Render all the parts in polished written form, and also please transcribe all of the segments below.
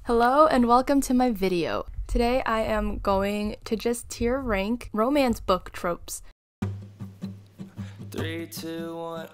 Hello and welcome to my video. Today I am going to just tier rank romance book tropes. 3, 2, 1.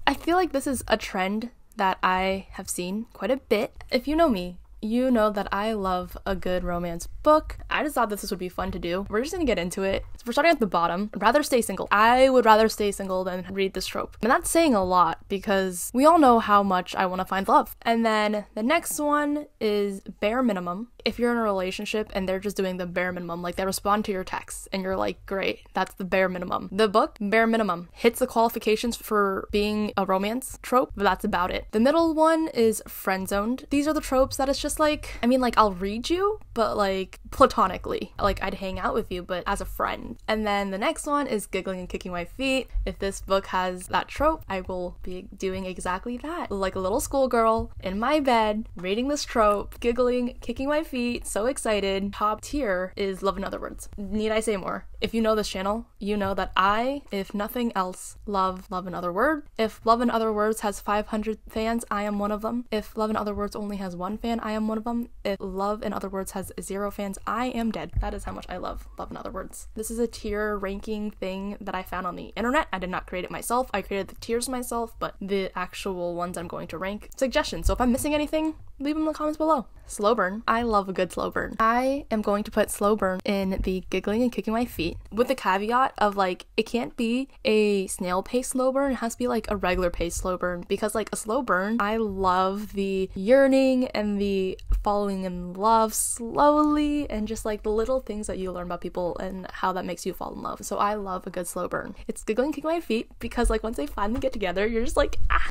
I feel like this is a trend that I have seen quite a bit. If you know me, you know that I love a good romance book. I just thought this would be fun to do. We're just gonna get into it. So we're starting at the bottom. I'd rather stay single. I would rather stay single than read this trope. And that's saying a lot because we all know how much I want to find love. And then the next one is bare minimum. If you're in a relationship and they're just doing the bare minimum, like they respond to your texts and you're like, great, that's the bare minimum. The book, bare minimum, hits the qualifications for being a romance trope, but that's about it. The middle one is friend zoned. These are the tropes that it's just like, I mean, like I'll read you, but like platonically, like I'd hang out with you, but as a friend. And then the next one is giggling and kicking my feet. If this book has that trope, I will be doing exactly that. Like a little schoolgirl in my bed, reading this trope, giggling, kicking my feet, so excited. Top tier is Love in Other Words. Need I say more? If you know this channel, you know that I, if nothing else, love Love in Other Words. If Love in Other Words has 500 fans, I am one of them. If Love in Other Words only has 1 fan, I am one of them. If Love in Other Words has 0 fans, I am dead. That is how much I love Love in Other Words. This is a tier ranking thing that I found on the internet. I did not create it myself. I created the tiers myself, but the actual ones I'm going to rank. Suggestions. So if I'm missing anything, leave them in the comments below. Slow burn. I love a good slow burn. I am going to put slow burn in the giggling and kicking my feet with the caveat of like, it can't be a snail pace slow burn. It has to be like a regular pace slow burn because like a slow burn, I love the yearning and the falling in love slowly and just like the little things that you learn about people and how that makes you fall in love. So I love a good slow burn. It's giggling and kicking my feet because like once they finally get together, you're just like, ah,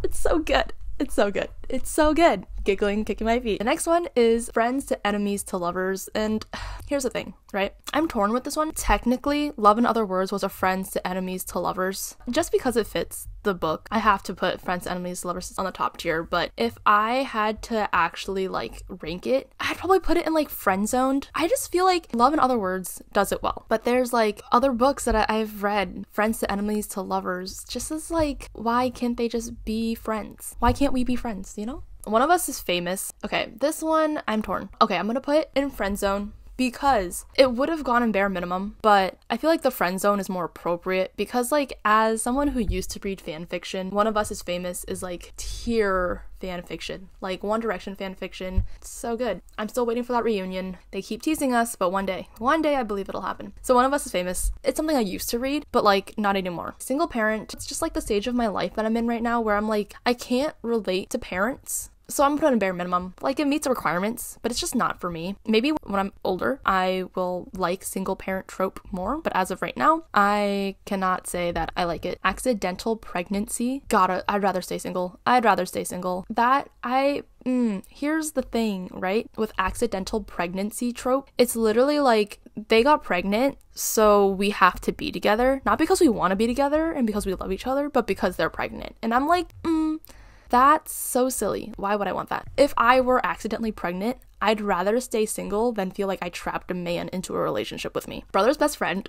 it's so good. It's so good. It's so good. Giggling, kicking my feet. The next one is friends to enemies to lovers. And here's the thing, right? I'm torn with this one. Technically, Love in Other Words was a friends to enemies to lovers. Just because it fits the book, I have to put friends to enemies to lovers on the top tier. But if I had to actually like rank it, I'd probably put it in like friend zoned. I just feel like Love in Other Words does it well. But there's like other books that I've read, friends to enemies to lovers, just as like, why can't they just be friends? Why can't we be friends, you know? One of us is famous. Okay, this one, I'm torn. Okay, I'm gonna put in friend zone because it would have gone in bare minimum, but I feel like the friend zone is more appropriate because like as someone who used to read fan fiction, One of Us is Famous is like tier fan fiction, like One Direction fan fiction. It's so good. I'm still waiting for that reunion. They keep teasing us, but one day I believe it'll happen. So One of Us is Famous. It's something I used to read, but like not anymore. Single parent, it's just like the stage of my life that I'm in right now where I'm like, I can't relate to parents. So I'm putting a bare minimum. Like it meets the requirements, but it's just not for me. Maybe when I'm older, I will like single parent trope more, but as of right now, I cannot say that I like it. Accidental pregnancy. I'd rather stay single. I'd rather stay single. Here's the thing, right? With accidental pregnancy trope, it's literally like they got pregnant, so we have to be together. Not because we want to be together and because we love each other, but because they're pregnant. And I'm like, that's so silly. Why would I want that? If I were accidentally pregnant, I'd rather stay single than feel like I trapped a man into a relationship with me. Brother's best friend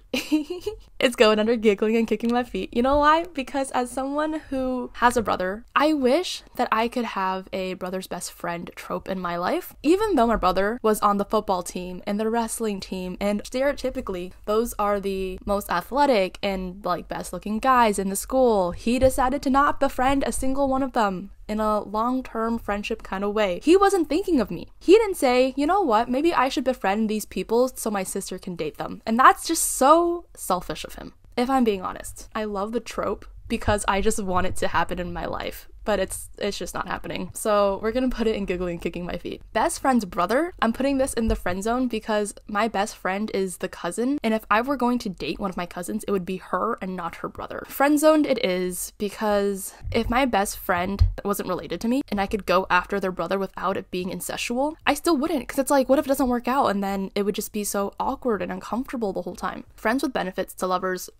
is going under giggling and kicking my feet. You know why? Because as someone who has a brother, I wish that I could have a brother's best friend trope in my life. Even though my brother was on the football team and the wrestling team, and stereotypically, those are the most athletic and like best looking guys in the school, he decided to not befriend a single one of them in a long-term friendship kind of way. He wasn't thinking of me. He didn't say, you know what, maybe I should befriend these people so my sister can date them. And that's just so selfish of him, if I'm being honest. I love the trope because I just want it to happen in my life. But it's just not happening. So we're gonna put it in giggling and kicking my feet. Best friend's brother. I'm putting this in the friend zone because my best friend is the cousin, and if I were going to date one of my cousins, it would be her and not her brother. Friend zoned it is because if my best friend wasn't related to me and I could go after their brother without it being incestual, I still wouldn't, because it's like, what if it doesn't work out? And then it would just be so awkward and uncomfortable the whole time. Friends with benefits to lovers.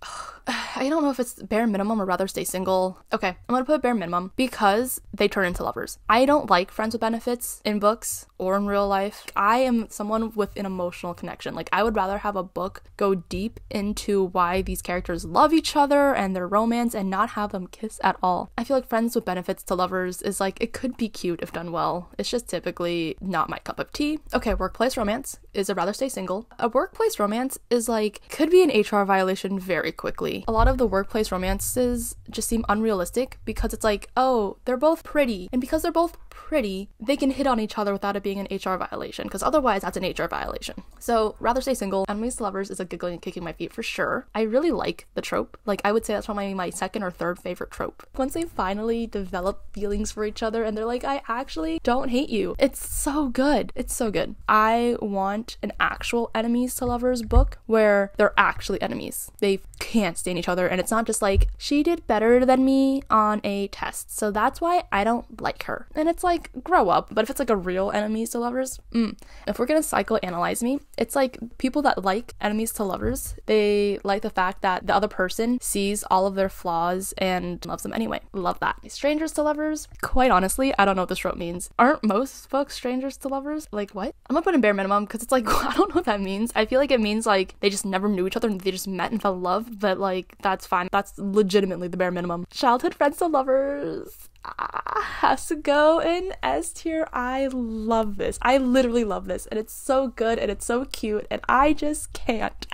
I don't know if it's bare minimum or rather stay single. Okay, I'm gonna put bare minimum because because they turn into lovers. I don't like friends with benefits in books or in real life. I am someone with an emotional connection. Like, I would rather have a book go deep into why these characters love each other and their romance and not have them kiss at all. I feel like friends with benefits to lovers is like, it could be cute if done well. It's just typically not my cup of tea. Okay, workplace romance is a rather stay single. A workplace romance is like, could be an HR violation very quickly. A lot of the workplace romances just seem unrealistic because it's like, oh, they're both pretty. And because they're both pretty, they can hit on each other without it being an HR violation, because otherwise that's an HR violation. So rather stay single. Enemies to lovers is a giggling and kicking my feet for sure. I really like the trope. Like, I would say that's probably my second or third favorite trope. Once they finally develop feelings for each other and they're like, I actually don't hate you. It's so good. It's so good. I want an actual enemies to lovers book where they're actually enemies. They can't stand each other, and it's not just like, she did better than me on a test, so that's why I don't like her. And it's like, grow up. But if it's like a real enemies to lovers, if we're gonna psychoanalyze me, it's like people that like enemies to lovers, they like the fact that the other person sees all of their flaws and loves them anyway. Love that. Strangers to lovers, quite honestly, I don't know what this trope means. Aren't most books strangers to lovers? Like, what? I'm gonna put in bare minimum because it's like, I don't know what that means. I feel like it means like they just never knew each other and they just met and fell in love, but like, that's fine. That's legitimately the bare minimum. Childhood friends to lovers has to go in S tier. I love this. I literally love this, and it's so good and it's so cute, and I just can't.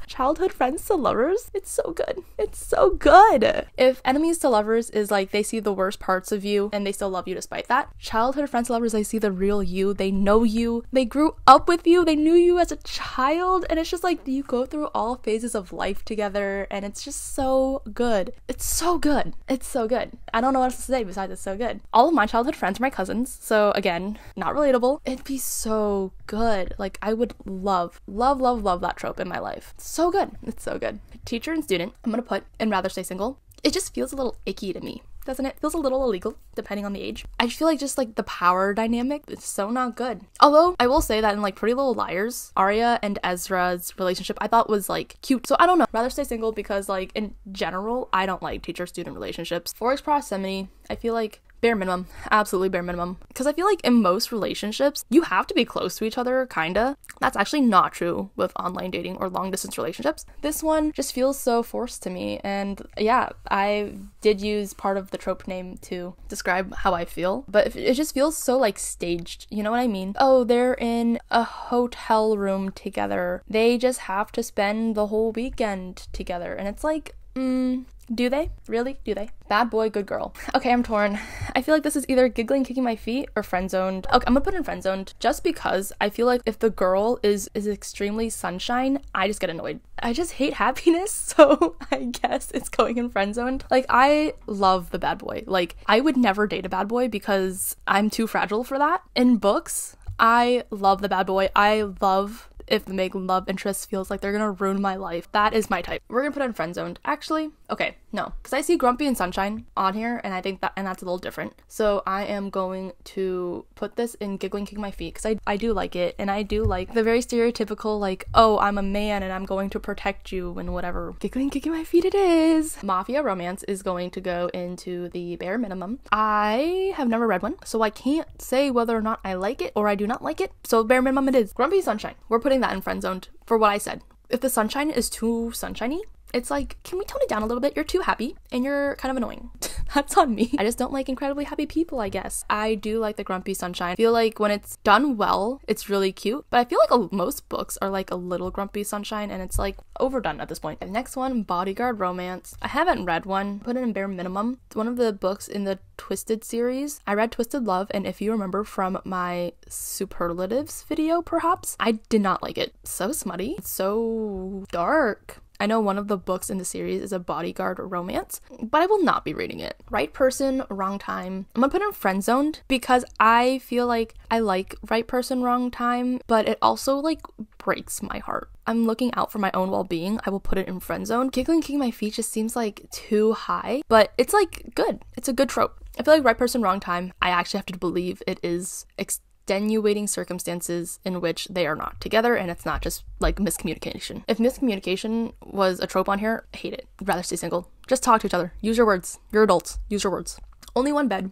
Childhood friends to lovers, it's so good. It's so good. If enemies to lovers is like they see the worst parts of you and they still love you despite that, childhood friends to lovers, they see the real you. They know you. They grew up with you. They knew you as a child, and it's just like you go through all phases of life together, and it's just so good. It's so good. It's so good. I don't know what else to say besides it's so good. All of my childhood friends are my cousins, so again, not relatable. It'd be so good. Like, I would love that trope in my life. So good. It's so good. Teacher and student, I'm gonna put in rather stay single. It just feels a little icky to me, doesn't it? Feels a little illegal, depending on the age. I feel like just like the power dynamic, it's so not good. Although, I will say that in like Pretty Little Liars, Arya and Ezra's relationship I thought was like cute. So I don't know. Rather stay single because like in general, I don't like teacher-student relationships. Forest proximity, I feel like bare minimum, absolutely bare minimum. Because I feel like in most relationships, you have to be close to each other, kinda. That's actually not true with online dating or long distance relationships. This one just feels so forced to me. And yeah, I did use part of the trope name to describe how I feel, but it just feels so like staged. You know what I mean? Oh, they're in a hotel room together. They just have to spend the whole weekend together. And it's like, do they? Really? Do they? Bad boy, good girl. Okay, I'm torn. I feel like this is either giggling, kicking my feet, or friend-zoned. Okay, I'm gonna put in friend-zoned just because I feel like if the girl is extremely sunshine, I just get annoyed. I just hate happiness, so I guess it's going in friend-zoned. Like, I love the bad boy. Like, I would never date a bad boy because I'm too fragile for that. In books, I love the bad boy. I love if the main love interest feels like they're gonna ruin my life. That is my type. We're gonna put in friend-zoned. Actually, okay, no, because I see Grumpy and Sunshine on here, and I think that, and that's a little different. So I am going to put this in giggling, kicking my feet, because I do like it, and I do like the very stereotypical, like, oh, I'm a man and I'm going to protect you, and whatever. Giggling, kicking my feet it is. Mafia romance is going to go into the bare minimum. I have never read one, so I can't say whether or not I like it or I do not like it, so bare minimum it is. Grumpy Sunshine. We're putting that in friend-zoned for what I said. If the sunshine is too sunshiny, it's like, can we tone it down a little bit? You're too happy and you're kind of annoying. That's on me. I just don't like incredibly happy people, I guess. I do like the grumpy sunshine. I feel like when it's done well, it's really cute. But I feel like most books are like a little grumpy sunshine and it's like overdone at this point. The next one, bodyguard romance. I haven't read one. Put it in bare minimum. It's one of the books in the Twisted series. I read Twisted Love, and if you remember from my superlatives video, perhaps, I did not like it. So smutty. It's so dark. I know one of the books in the series is a bodyguard romance, but I will not be reading it. Right person, wrong time. I'm gonna put in friend-zoned because I feel like I like right person, wrong time, but it also like breaks my heart. I'm looking out for my own well-being. I will put it in friend-zoned. Giggling, kicking my feet just seems like too high, but it's like good. It's a good trope. I feel like right person, wrong time. I actually have to believe it is extenuating circumstances in which they are not together and it's not just like miscommunication. If miscommunication was a trope on here, I hate it. I'd rather stay single. Just talk to each other. Use your words. You're adults. Use your words. Only one bed.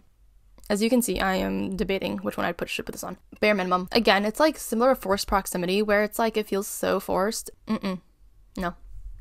As you can see, I am debating which one I'd should put this on. Bare minimum. Again, it's like similar to forced proximity, where it's like it feels so forced. No.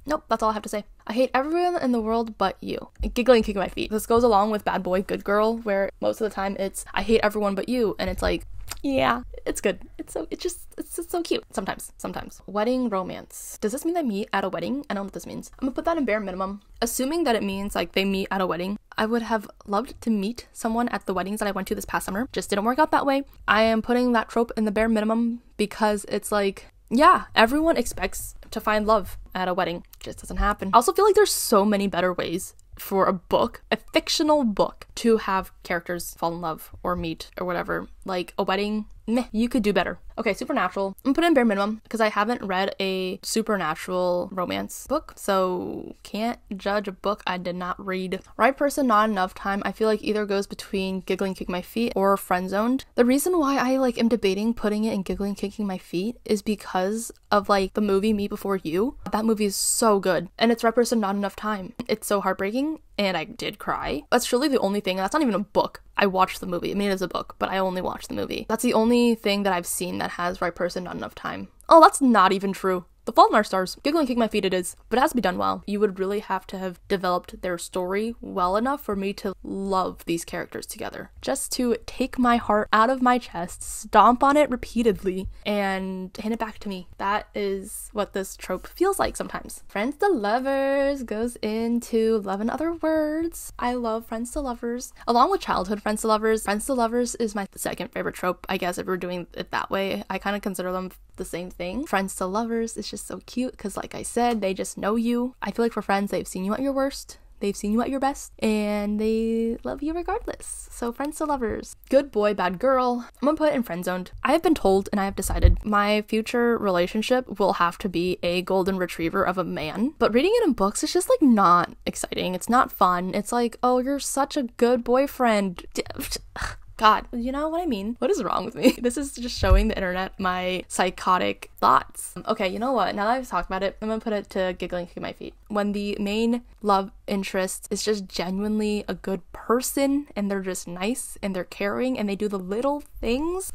Nope, that's all I have to say. I hate everyone in the world but you. Giggling, kicking my feet. This goes along with bad boy, good girl, where most of the time it's I hate everyone but you, and it's like, yeah, it's good. It's just so cute. Sometimes. Wedding romance. Does this mean they meet at a wedding? I don't know what this means. I'm gonna put that in bare minimum. Assuming that it means like they meet at a wedding. I would have loved to meet someone at the weddings that I went to this past summer. Just didn't work out that way. I am putting that trope in the bare minimum because it's like, yeah, everyone expects to find love at a wedding. Just doesn't happen. I also feel like there's so many better ways for a book, a fictional book, to have characters fall in love or meet or whatever. Like a wedding, meh, you could do better. Okay, supernatural. I'm gonna put in bare minimum because I haven't read a supernatural romance book, so can't judge a book I did not read. Right person, not enough time. I feel like either goes between giggling, kicking my feet or friend zoned. The reason why I like am debating putting it in giggling, kicking my feet is because of like the movie Me Before You. That movie is so good, and it's right person, not enough time. It's so heartbreaking, and I did cry. That's truly the only thing. That's not even a book. I watched the movie. I mean, it is a book, but I only watched the movie. That's the only thing that I've seen that has right person, not enough time. Oh, that's not even true. The Fault in Our Stars. Giggling, kick my feet it is, but it has to be done well. You would really have to have developed their story well enough for me to love these characters together. Just to take my heart out of my chest, stomp on it repeatedly, and hand it back to me. That is what this trope feels like sometimes. Friends to lovers goes into Love in Other Words. I love friends to lovers. Along with childhood friends to lovers, friends to lovers is my second favorite trope, I guess, if we're doing it that way. I kind of consider them the same thing. Friends to lovers is just so cute because, like I said, they just know you. I feel like for friends, they've seen you at your worst, they've seen you at your best, and they love you regardless. So friends to lovers. Good boy, bad girl. I'm gonna put it in friend zoned. I have been told and I have decided my future relationship will have to be a golden retriever of a man, but reading it in books is just like not exciting. It's not fun. It's like, oh, you're such a good boyfriend. God, you know what I mean? What is wrong with me? This is just showing the internet my psychotic thoughts. Okay, you know what? Now that I've talked about it, I'm gonna put it to giggling, kicking my feet. When the main love interest is just genuinely a good person and they're just nice and they're caring and they do the little things,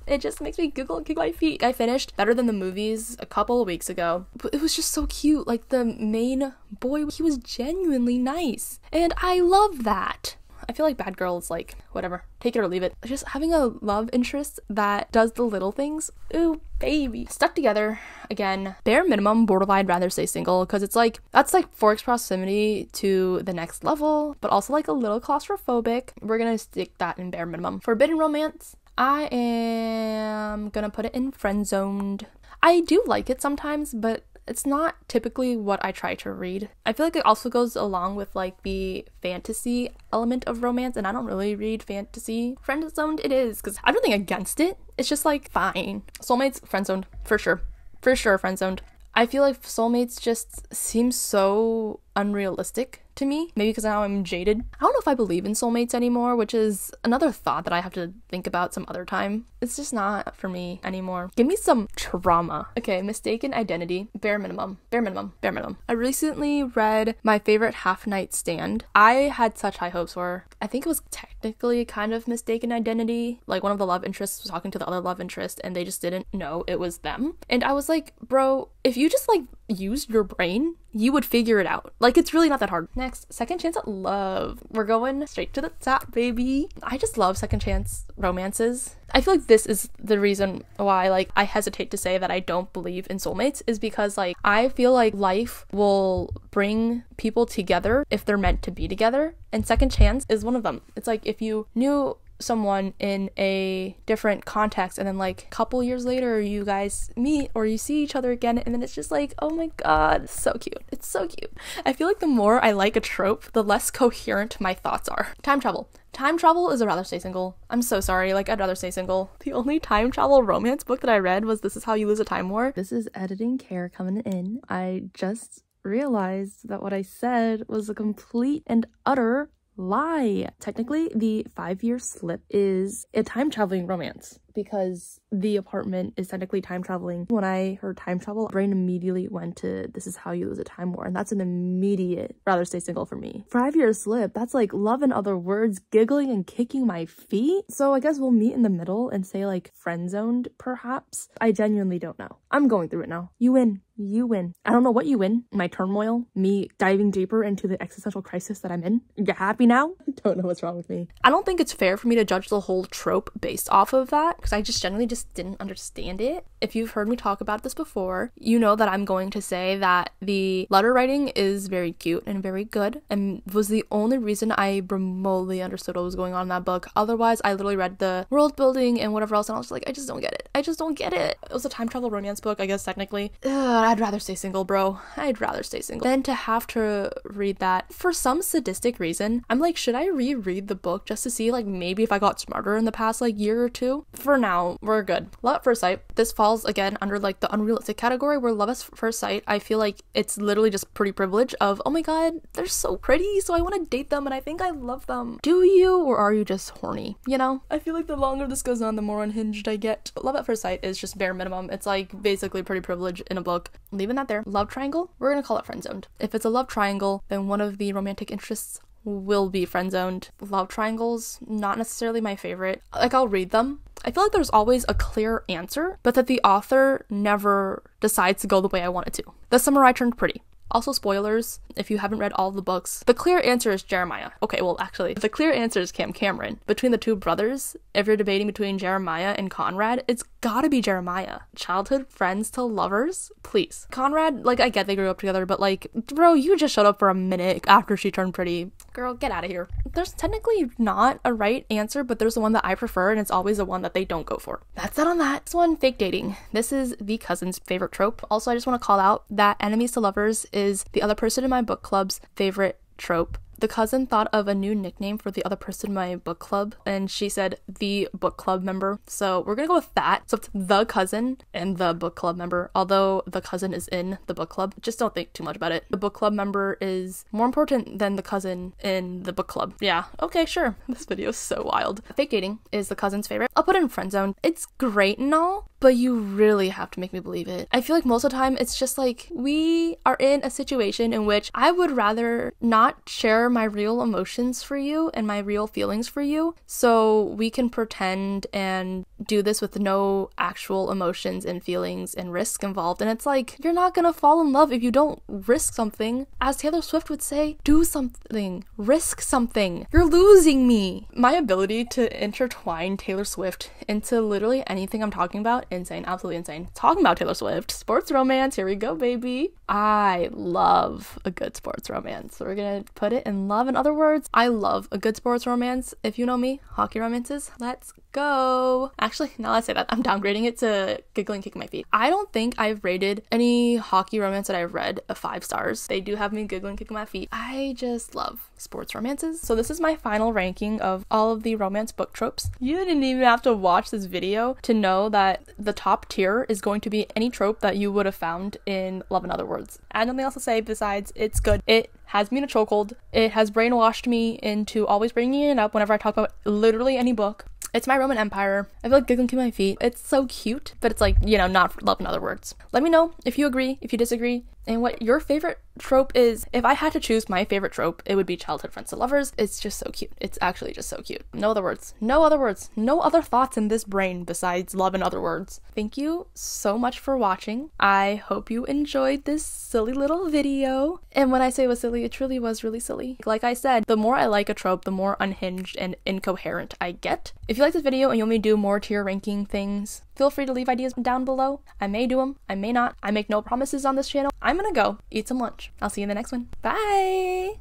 it just makes me giggle and kick my feet. I finished Better Than the Movies a couple of weeks ago. But it was just so cute. Like the main boy, he was genuinely nice. And I love that. I feel like bad girl is like, whatever, take it or leave it. Just having a love interest that does the little things, ooh, baby. Stuck together, again, bare minimum, borderline, rather stay single, because it's like, that's like forced proximity to the next level, but also like a little claustrophobic. We're gonna stick that in bare minimum. Forbidden romance, I am gonna put it in friend zoned. I do like it sometimes, but it's not typically what I try to read. I feel like it also goes along with like the fantasy element of romance, and I don't really read fantasy. Friend zoned it is, because I have nothing against it. It's just like fine. Soulmates, friend zoned, for sure. For sure, friend zoned. I feel like soulmates just seem so unrealistic to me. Maybe because now I'm jaded. I don't know if I believe in soulmates anymore, which is another thought that I have to think about some other time. It's just not for me anymore. Give me some trauma. Okay, mistaken identity. Bare minimum. Bare minimum. Bare minimum. I recently read My Favorite Half Night Stand. I had such high hopes for. I think it was technically kind of mistaken identity. Like one of the love interests was talking to the other love interest and they just didn't know it was them. And I was like, bro, if you just like used your brain, you would figure it out. Like, it's really not that hard. Next, second chance at love. We're going straight to the top, baby. I just love second chance romances. I feel like this is the reason why, like, I hesitate to say that I don't believe in soulmates, is because, like, I feel like life will bring people together if they're meant to be together, and second chance is one of them. It's like, if you knew someone in a different context and then like a couple years later you guys meet or you see each other again and then it's just like, oh my god, so cute. It's so cute. I feel like the more I like a trope, the less coherent my thoughts are. Time travel. Time travel is a rather stay single. I'm so sorry, like I'd rather stay single. The only time travel romance book that I read was This Is How You Lose a Time War. This is editing care coming in. I just realized that what I said was a complete and utter lie. Technically, the 5-year slip is a time traveling romance, because the apartment is technically time traveling. When I heard time travel, my brain immediately went to this is how you lose a time war, and that's an immediate rather stay single for me. 5 year slip, that's like love in other words, giggling and kicking my feet. So I guess we'll meet in the middle and say like friend zoned perhaps. I genuinely don't know. I'm going through it now. You win. You win. I don't know what you win. My turmoil, me diving deeper into the existential crisis that I'm in. You happy now? Don't know what's wrong with me. I don't think it's fair for me to judge the whole trope based off of that because I just genuinely just didn't understand it. If you've heard me talk about this before, you know that I'm going to say that the letter writing is very cute and very good and was the only reason I remotely understood what was going on in that book. Otherwise, I literally read the world building and whatever else and I was just like, I just don't get it. I just don't get it. It was a time travel romance book, I guess technically. I'd rather stay single, bro. I'd rather stay single than to have to read that. For some sadistic reason, I'm like, should I reread the book just to see like maybe if I got smarter in the past like year or two? For now, we're good. Love at first sight. This falls again under like the unrealistic category where love at first sight, I feel like it's literally just pretty privilege of, oh my god, they're so pretty, so I want to date them and I think I love them. Do you, or are you just horny? You know? I feel like the longer this goes on, the more unhinged I get. But love at first sight is just bare minimum. It's like basically pretty privilege in a book. Leaving that there. Love triangle, we're gonna call it friend zoned. If it's a love triangle, then one of the romantic interests will be friend zoned. Love triangles, not necessarily my favorite. Like, I'll read them. I feel like there's always a clear answer, but that the author never decides to go the way I want it to. The summer I turned pretty. Also, spoilers, if you haven't read all the books, the clear answer is Jeremiah. Okay, well, actually, the clear answer is Cameron. Between the two brothers, if you're debating between Jeremiah and Conrad, it's gotta be Jeremiah. Childhood friends to lovers? Please. Conrad, like, I get they grew up together, but like, bro, you just showed up for a minute after she turned pretty. Girl, get out of here. There's technically not a right answer, but there's the one that I prefer, and it's always the one that they don't go for. That's it on that. This one, fake dating. This is the cousin's favorite trope. Also, I just want to call out that enemies to lovers is the other person in my book club's favorite trope. The cousin thought of a new nickname for the other person in my book club, and she said the book club member. So we're gonna go with that. So it's the cousin and the book club member, although the cousin is in the book club. Just don't think too much about it. The book club member is more important than the cousin in the book club. Yeah, okay, sure. This video is so wild. Fake dating is the cousin's favorite. I'll put it in friend zone. It's great and all, but you really have to make me believe it. I feel like most of the time it's just like we are in a situation in which I would rather not share my real emotions for you and my real feelings for you, so we can pretend and do this with no actual emotions and feelings and risk involved. And it's like, you're not gonna fall in love if you don't risk something. As Taylor Swift would say, do something, risk something. You're losing me. My ability to intertwine Taylor Swift into literally anything I'm talking about, insane, absolutely insane. Talking about Taylor Swift, sports romance, here we go, baby. I love a good sports romance. So we're gonna put it in love. In other words, I love a good sports romance. If you know me, hockey romances, let's go. Actually, now let's say that. I'm downgrading it to giggling, kicking my feet. I don't think I've rated any hockey romance that I've read a 5 stars. They do have me giggling, kicking my feet. I just love sports romances. So this is my final ranking of all of the romance book tropes. You didn't even have to watch this video to know that the top tier is going to be any trope that you would have found in Love in Other Words. I have nothing else to say besides it's good. It has me in a chokehold. It has brainwashed me into always bringing it up whenever I talk about literally any book. It's my Roman Empire. I feel like giggling to my feet. It's so cute, but it's like, you know, not Love in Other Words. Let me know if you agree, if you disagree, and what your favorite trope is. If I had to choose my favorite trope, it would be childhood friends to lovers. It's just so cute. It's actually just so cute. No other words. No other words. No other thoughts in this brain besides Love in Other Words. Thank you so much for watching. I hope you enjoyed this silly little video. And when I say it was silly, it truly was really silly. Like I said, the more I like a trope, the more unhinged and incoherent I get. If you like this video and you want me to do more tier ranking things, feel free to leave ideas down below. I may do them. I may not. I make no promises on this channel. I'm gonna go eat some lunch. I'll see you in the next one. Bye!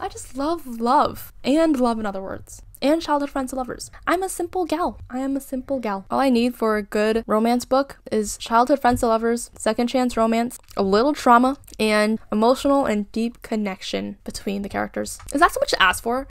I just love love. And Love in Other Words. And childhood friends to lovers. I'm a simple gal. I am a simple gal. All I need for a good romance book is childhood friends to lovers, second chance romance, a little trauma, and emotional and deep connection between the characters. Is that so much to ask for?